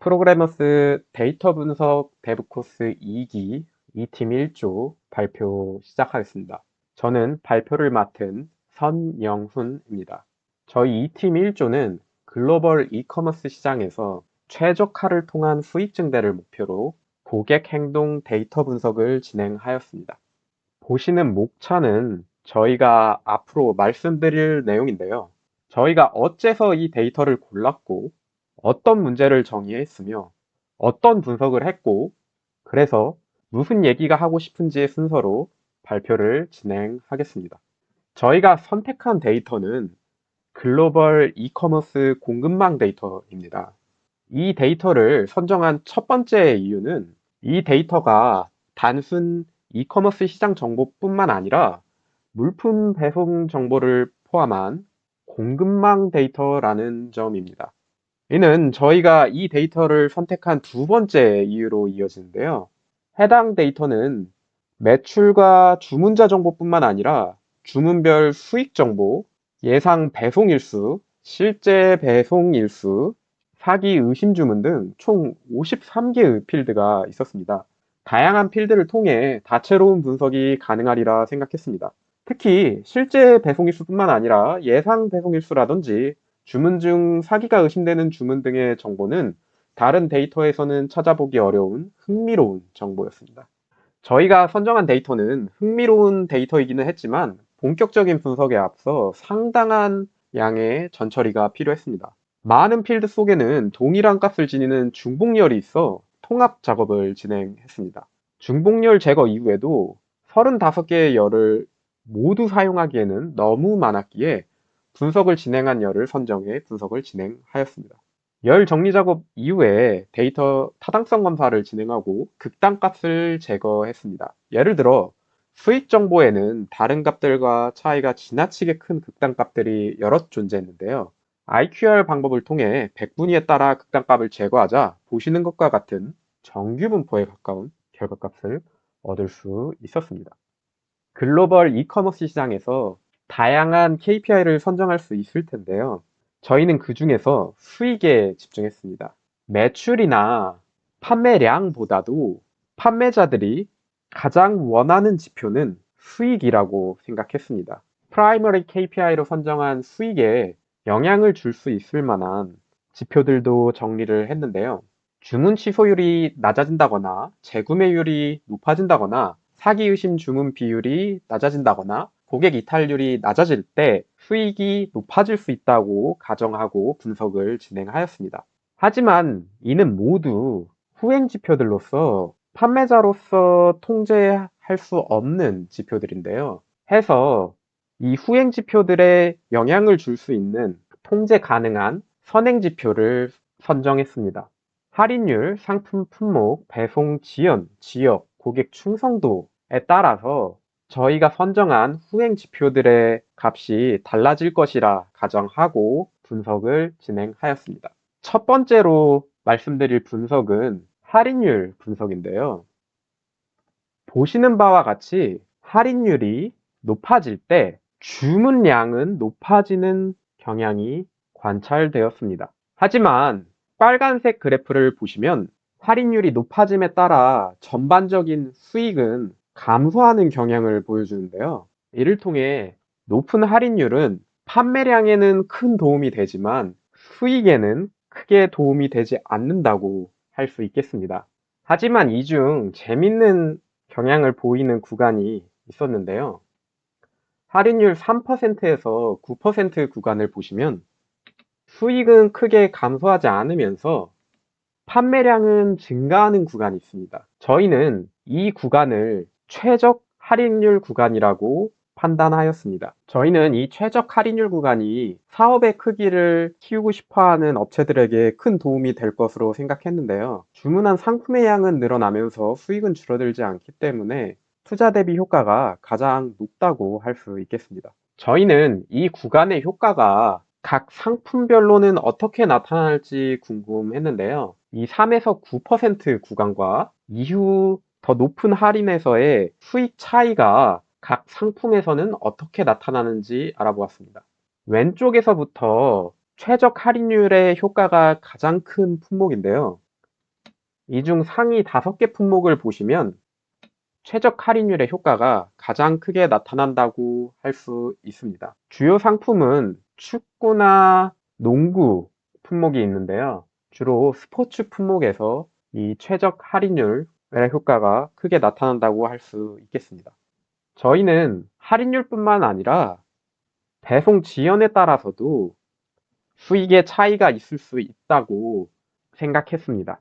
프로그래머스 데이터 분석 데브 코스 2기 2팀 1조 발표 시작하겠습니다. 저는 발표를 맡은 선영훈입니다. 저희 2팀 1조는 글로벌 이커머스 시장에서 최적화를 통한 수익 증대를 목표로 고객 행동 데이터 분석을 진행하였습니다. 보시는 목차는 저희가 앞으로 말씀드릴 내용인데요. 저희가 어째서 이 데이터를 골랐고, 어떤 문제를 정의했으며, 어떤 분석을 했고, 그래서 무슨 얘기가 하고 싶은지의 순서로 발표를 진행하겠습니다. 저희가 선택한 데이터는 글로벌 이커머스 공급망 데이터입니다. 이 데이터를 선정한 첫 번째 이유는 이 데이터가 단순 이커머스 시장 정보뿐만 아니라 물품 배송 정보를 포함한 공급망 데이터라는 점입니다. 이는 저희가 이 데이터를 선택한 두 번째 이유로 이어지는데요. 해당 데이터는 매출과 주문자 정보뿐만 아니라 주문별 수익 정보, 예상 배송 일수, 실제 배송 일수, 사기 의심 주문 등 총 53개의 필드가 있었습니다. 다양한 필드를 통해 다채로운 분석이 가능하리라 생각했습니다. 특히 실제 배송 일수뿐만 아니라 예상 배송 일수라든지 주문 중 사기가 의심되는 주문 등의 정보는 다른 데이터에서는 찾아보기 어려운 흥미로운 정보였습니다. 저희가 선정한 데이터는 흥미로운 데이터이기는 했지만 본격적인 분석에 앞서 상당한 양의 전처리가 필요했습니다. 많은 필드 속에는 동일한 값을 지니는 중복열이 있어 통합 작업을 진행했습니다. 중복열 제거 이후에도 35개의 열을 모두 사용하기에는 너무 많았기에 분석을 진행한 열을 선정해 분석을 진행하였습니다. 열 정리 작업 이후에 데이터 타당성 검사를 진행하고 극단값을 제거했습니다. 예를 들어 수익 정보에는 다른 값들과 차이가 지나치게 큰 극단값들이 여럿 존재했는데요. IQR 방법을 통해 백분위에 따라 극단값을 제거하자 보시는 것과 같은 정규 분포에 가까운 결과값을 얻을 수 있었습니다. 글로벌 이커머스 시장에서 다양한 KPI를 선정할 수 있을 텐데요. 저희는 그 중에서 수익에 집중했습니다. 매출이나 판매량보다도 판매자들이 가장 원하는 지표는 수익이라고 생각했습니다. 프라이머리 KPI로 선정한 수익에 영향을 줄 수 있을 만한 지표들도 정리를 했는데요. 주문 취소율이 낮아진다거나 재구매율이 높아진다거나 사기 의심 주문 비율이 낮아진다거나 고객 이탈률이 낮아질 때 수익이 높아질 수 있다고 가정하고 분석을 진행하였습니다. 하지만 이는 모두 후행 지표들로서 판매자로서 통제할 수 없는 지표들인데요. 해서 이 후행 지표들에 영향을 줄 수 있는 통제 가능한 선행 지표를 선정했습니다. 할인율, 상품 품목, 배송 지연, 지역, 고객 충성도에 따라서 저희가 선정한 후행 지표들의 값이 달라질 것이라 가정하고 분석을 진행하였습니다. 첫 번째로 말씀드릴 분석은 할인율 분석인데요. 보시는 바와 같이 할인율이 높아질 때 주문량은 높아지는 경향이 관찰되었습니다. 하지만 빨간색 그래프를 보시면 할인율이 높아짐에 따라 전반적인 수익은 감소하는 경향을 보여주는데요. 이를 통해 높은 할인율은 판매량에는 큰 도움이 되지만 수익에는 크게 도움이 되지 않는다고 할 수 있겠습니다. 하지만 이 중 재밌는 경향을 보이는 구간이 있었는데요. 할인율 3%에서 9% 구간을 보시면 수익은 크게 감소하지 않으면서 판매량은 증가하는 구간이 있습니다. 저희는 이 구간을 최적 할인율 구간이라고 판단하였습니다. 저희는 이 최적 할인율 구간이 사업의 크기를 키우고 싶어하는 업체들에게 큰 도움이 될 것으로 생각했는데요. 주문한 상품의 양은 늘어나면서 수익은 줄어들지 않기 때문에 투자 대비 효과가 가장 높다고 할 수 있겠습니다. 저희는 이 구간의 효과가 각 상품별로는 어떻게 나타날지 궁금했는데요. 이 3에서 9% 구간과 이후 더 높은 할인에서의 수익 차이가 각 상품에서는 어떻게 나타나는지 알아보았습니다. 왼쪽에서부터 최적 할인율의 효과가 가장 큰 품목인데요. 이 중 상위 5개 품목을 보시면 최적 할인율의 효과가 가장 크게 나타난다고 할 수 있습니다. 주요 상품은 축구나 농구 품목이 있는데요. 주로 스포츠 품목에서 이 최적 할인율의 효과가 크게 나타난다고 할 수 있겠습니다. 저희는 할인율뿐만 아니라 배송 지연에 따라서도 수익의 차이가 있을 수 있다고 생각했습니다.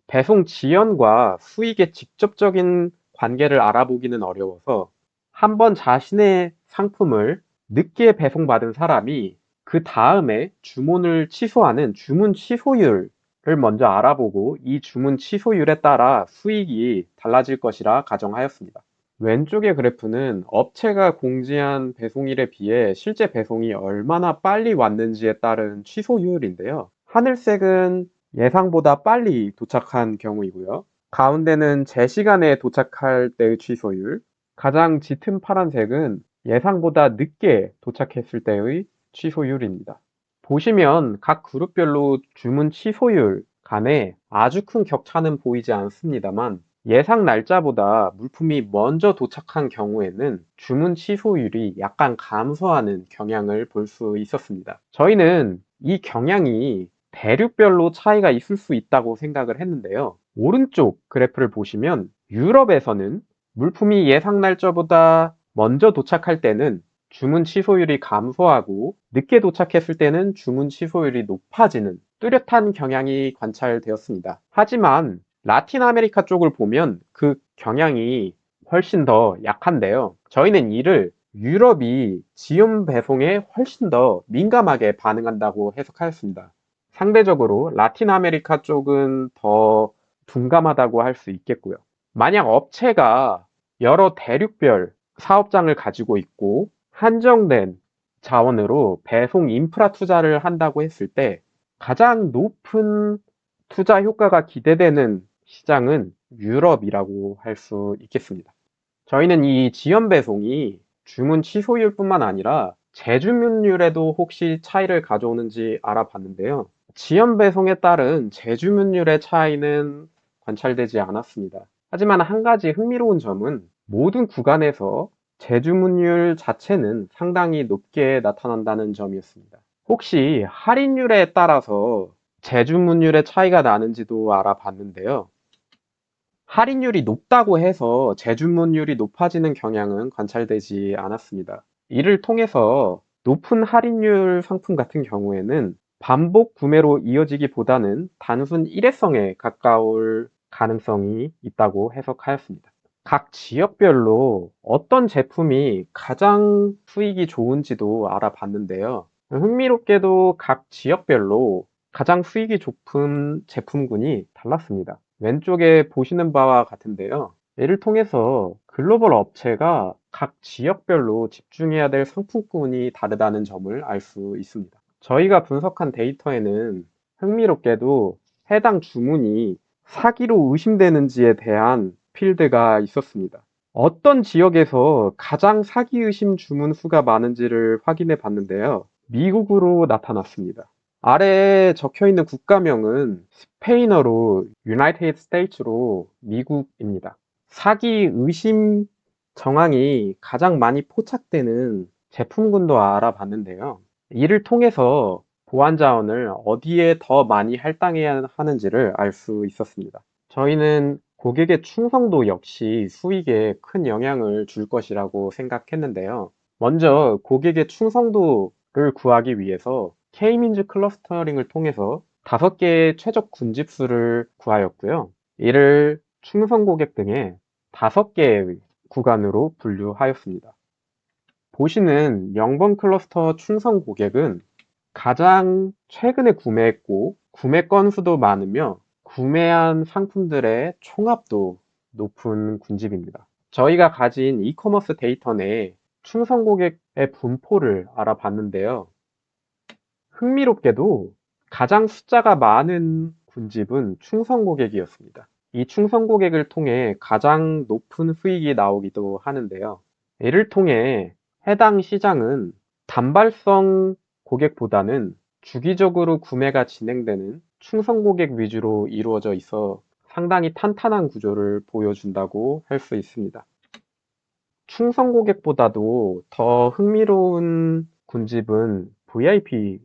배송 지연과 수익의 직접적인 관계를 알아보기는 어려워서 한번 자신의 상품을 늦게 배송받은 사람이 그 다음에 주문을 취소하는 주문 취소율을 먼저 알아보고 이 주문 취소율에 따라 수익이 달라질 것이라 가정하였습니다. 왼쪽의 그래프는 업체가 공지한 배송일에 비해 실제 배송이 얼마나 빨리 왔는지에 따른 취소율인데요. 하늘색은 예상보다 빨리 도착한 경우이고요. 가운데는 제 시간에 도착할 때의 취소율, 가장 짙은 파란색은 예상보다 늦게 도착했을 때의 취소율입니다. 보시면 각 그룹별로 주문 취소율 간에 아주 큰 격차는 보이지 않습니다만 예상 날짜보다 물품이 먼저 도착한 경우에는 주문 취소율이 약간 감소하는 경향을 볼 수 있었습니다. 저희는 이 경향이 대륙별로 차이가 있을 수 있다고 생각을 했는데요. 오른쪽 그래프를 보시면 유럽에서는 물품이 예상 날짜보다 먼저 도착할 때는 주문 취소율이 감소하고 늦게 도착했을 때는 주문 취소율이 높아지는 뚜렷한 경향이 관찰되었습니다. 하지만 라틴 아메리카 쪽을 보면 그 경향이 훨씬 더 약한데요. 저희는 이를 유럽이 지연 배송에 훨씬 더 민감하게 반응한다고 해석하였습니다. 상대적으로 라틴 아메리카 쪽은 더 둔감하다고 할 수 있겠고요. 만약 업체가 여러 대륙별 사업장을 가지고 있고 한정된 자원으로 배송 인프라 투자를 한다고 했을 때 가장 높은 투자 효과가 기대되는 시장은 유럽이라고 할 수 있겠습니다. 저희는 이 지연 배송이 주문 취소율뿐만 아니라 재주문율에도 혹시 차이를 가져오는지 알아봤는데요. 지연 배송에 따른 재주문율의 차이는 관찰되지 않았습니다. 하지만 한 가지 흥미로운 점은 모든 구간에서 재주문율 자체는 상당히 높게 나타난다는 점이었습니다. 혹시 할인율에 따라서 재주문율의 차이가 나는지도 알아봤는데요. 할인율이 높다고 해서 재주문율이 높아지는 경향은 관찰되지 않았습니다. 이를 통해서 높은 할인율 상품 같은 경우에는 반복 구매로 이어지기보다는 단순 일회성에 가까울 가능성이 있다고 해석하였습니다. 각 지역별로 어떤 제품이 가장 수익이 좋은지도 알아봤는데요. 흥미롭게도 각 지역별로 가장 수익이 좋은 제품군이 달랐습니다. 왼쪽에 보시는 바와 같은데요. 이를 통해서 글로벌 업체가 각 지역별로 집중해야 될 상품군이 다르다는 점을 알 수 있습니다. 저희가 분석한 데이터에는 흥미롭게도 해당 주문이 사기로 의심되는지에 대한 필드가 있었습니다. 어떤 지역에서 가장 사기 의심 주문 수가 많은지를 확인해 봤는데요. 미국으로 나타났습니다. 아래에 적혀 있는 국가명은 스페인어로 United States로 미국입니다. 사기 의심 정황이 가장 많이 포착되는 제품군도 알아봤는데요. 이를 통해서 보안 자원을 어디에 더 많이 할당해야 하는지를 알 수 있었습니다. 저희는 고객의 충성도 역시 수익에 큰 영향을 줄 것이라고 생각했는데요. 먼저 고객의 충성도를 구하기 위해서 K-민즈 클러스터링을 통해서 5개의 최적 군집수를 구하였고요. 이를 충성 고객 등의 5개의 구간으로 분류하였습니다. 보시는 0번 클러스터 충성 고객은 가장 최근에 구매했고 구매 건수도 많으며 구매한 상품들의 총합도 높은 군집입니다. 저희가 가진 이커머스 데이터 내에 충성 고객의 분포를 알아봤는데요. 흥미롭게도 가장 숫자가 많은 군집은 충성 고객이었습니다. 이 충성 고객을 통해 가장 높은 수익이 나오기도 하는데요. 이를 통해 해당 시장은 단발성 고객보다는 주기적으로 구매가 진행되는 충성 고객 위주로 이루어져 있어 상당히 탄탄한 구조를 보여준다고 할 수 있습니다. 충성 고객보다도 더 흥미로운 군집은 VIP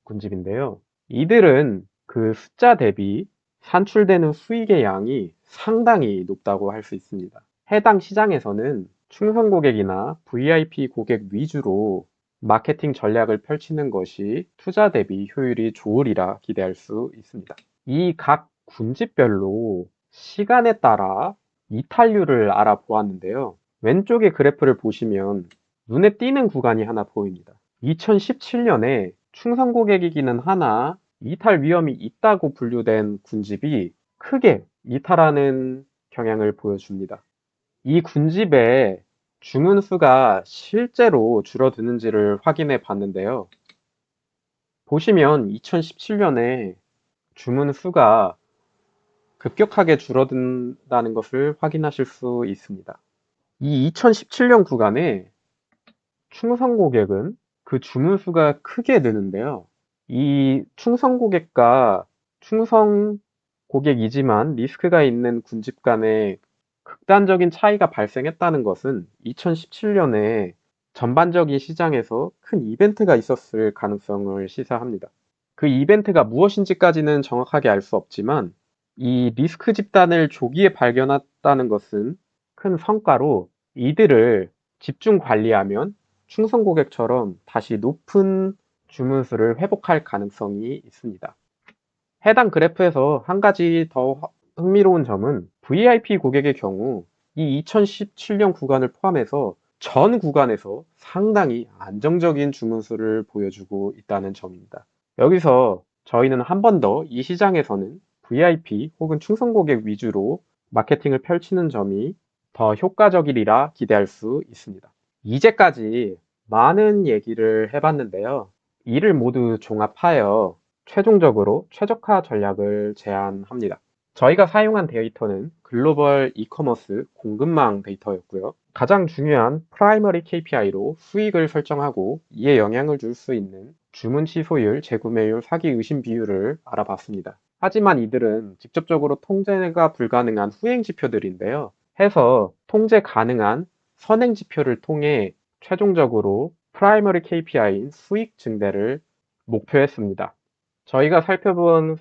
군집인데요. 이들은 그 숫자 대비 산출되는 수익의 양이 상당히 높다고 할 수 있습니다. 해당 시장에서는 충성 고객이나 VIP 고객 위주로 마케팅 전략을 펼치는 것이 투자 대비 효율이 좋으리라 기대할 수 있습니다. 이 각 군집별로 시간에 따라 이탈률을 알아보았는데요. 왼쪽의 그래프를 보시면 눈에 띄는 구간이 하나 보입니다. 2017년에 충성 고객이기는 하나 이탈 위험이 있다고 분류된 군집이 크게 이탈하는 경향을 보여줍니다. 이 군집의 주문 수가 실제로 줄어드는지를 확인해 봤는데요. 보시면 2017년에 주문 수가 급격하게 줄어든다는 것을 확인하실 수 있습니다. 이 2017년 구간에 충성 고객은 그 주문 수가 크게 느는데요. 이 충성 고객과 충성 고객이지만 리스크가 있는 군집 간에 극단적인 차이가 발생했다는 것은 2017년에 전반적인 시장에서 큰 이벤트가 있었을 가능성을 시사합니다. 그 이벤트가 무엇인지까지는 정확하게 알 수 없지만 이 리스크 집단을 조기에 발견했다는 것은 큰 성과로 이들을 집중 관리하면 충성 고객처럼 다시 높은 주문 수를 회복할 가능성이 있습니다. 해당 그래프에서 한 가지 더 흥미로운 점은 VIP 고객의 경우 이 2017년 구간을 포함해서 전 구간에서 상당히 안정적인 주문 수를 보여주고 있다는 점입니다. 여기서 저희는 한 번 더 이 시장에서는 VIP 혹은 충성 고객 위주로 마케팅을 펼치는 점이 더 효과적이리라 기대할 수 있습니다. 이제까지 많은 얘기를 해봤는데요. 이를 모두 종합하여 최종적으로 최적화 전략을 제안합니다. 저희가 사용한 데이터는 글로벌 이커머스 공급망 데이터였고요. 가장 중요한 프라이머리 KPI로 수익을 설정하고 이에 영향을 줄 수 있는 주문 취소율, 재구매율, 사기 의심 비율을 알아봤습니다. 하지만 이들은 직접적으로 통제가 불가능한 후행 지표들인데요. 해서 통제 가능한 선행 지표를 통해 최종적으로 프라이머리 KPI인 수익 증대를 목표했습니다. 저희가 살펴본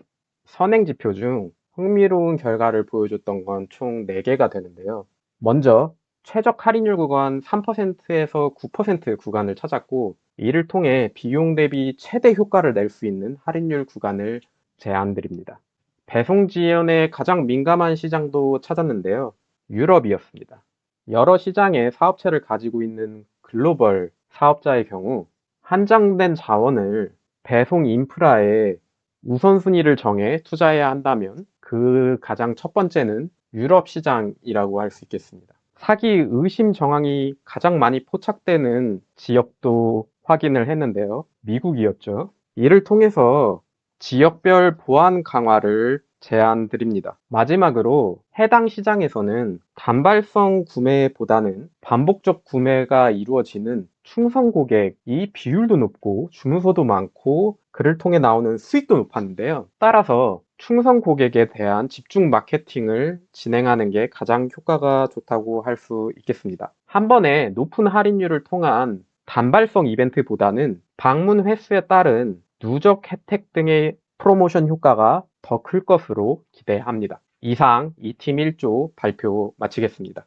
선행 지표 중 흥미로운 결과를 보여줬던 건 총 4개가 되는데요. 먼저 최적 할인율 구간 3%에서 9% 구간을 찾았고 이를 통해 비용 대비 최대 효과를 낼 수 있는 할인율 구간을 제안드립니다. 배송 지연에 가장 민감한 시장도 찾았는데요. 유럽이었습니다. 여러 시장의 사업체를 가지고 있는 글로벌 사업자의 경우 한정된 자원을 배송 인프라에 우선순위를 정해 투자해야 한다면 그 가장 첫 번째는 유럽 시장이라고 할 수 있겠습니다. 사기 의심 정황이 가장 많이 포착되는 지역도 확인을 했는데요. 미국이었죠. 이를 통해서 지역별 보안 강화를 제안드립니다. 마지막으로 해당 시장에서는 단발성 구매보다는 반복적 구매가 이루어지는 충성 고객이 비율도 높고 주문서도 많고 그를 통해 나오는 수익도 높았는데요. 따라서 충성 고객에 대한 집중 마케팅을 진행하는 게 가장 효과가 좋다고 할 수 있겠습니다. 한 번에 높은 할인율을 통한 단발성 이벤트보다는 방문 횟수에 따른 누적 혜택 등의 프로모션 효과가 더 클 것으로 기대합니다. 이상 2팀 1조 발표 마치겠습니다.